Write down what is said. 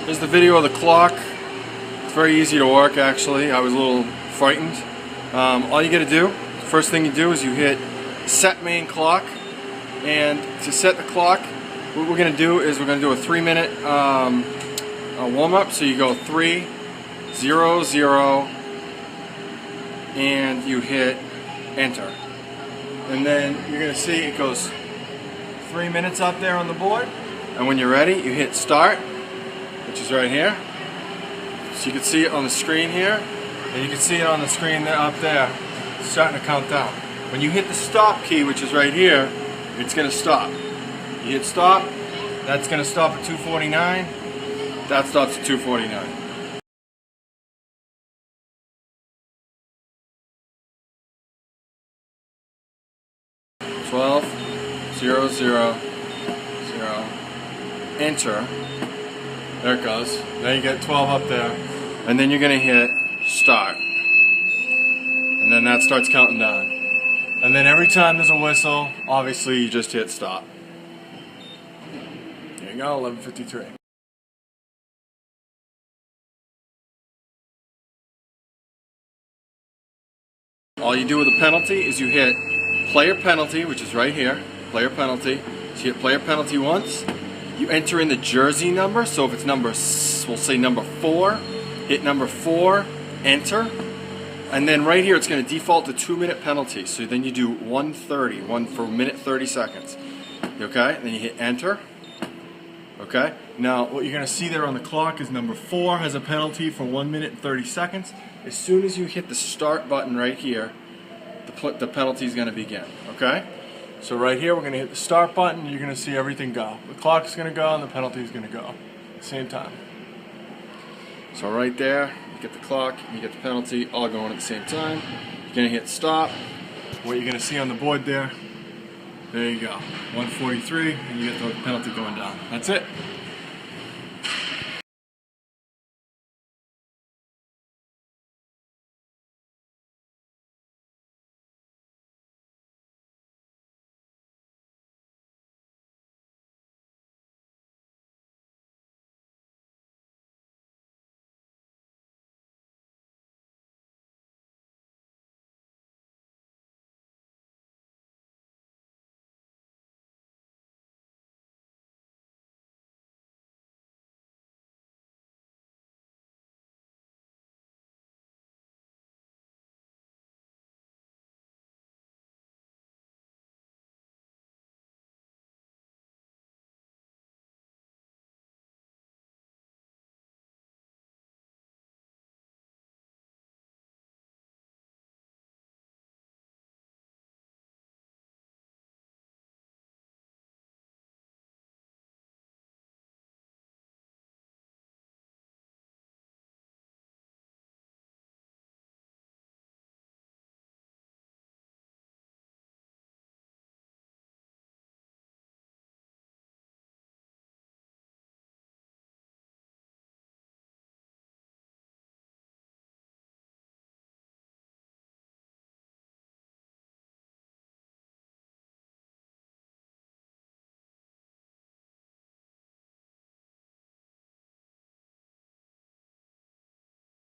Here's the video of the clock. It's very easy to work actually. I was a little frightened. All you gotta do, first thing you do is you hit set main clock, and to set the clock, what we're gonna do is we're gonna do a 3-minute warm-up. So you go 3, 0, 0, and you hit enter. And then you're gonna see it goes 3 minutes up there on the board. And when you're ready, you hit start, which is right here. So you can see it on the screen here, and you can see it on the screen there, up there. It's starting to count down. When you hit the stop key, which is right here, it's going to stop. You hit stop, that's going to stop at 2:49. That stops at 2:49. $12, 0, 0, 0, enter. There it goes. Now you get 12 up there. And then you're going to hit start. And then that starts counting down. And then every time there's a whistle, obviously you just hit stop. There you go, 11:53. All you do with a penalty is you hit player penalty, which is right here, player penalty. So you hit player penalty once. You enter in the jersey number, so if it's number, we'll say number 4, hit number 4, enter, and then right here it's going to default to 2-minute penalty, so then you do 1:30, one for 1:30 seconds, okay, and then you hit enter, okay. Now what you're going to see there on the clock is number 4 has a penalty for 1 minute and 30 seconds. As soon as you hit the start button right here, the penalty is going to begin, okay. So right here we're going to hit the start button, you're going to see everything go. The clock is going to go and the penalty is going to go at the same time. So right there, you get the clock, you get the penalty, all going at the same time. You're going to hit stop. What you're going to see on the board there you go, 1:43, and you get the penalty going down. That's it.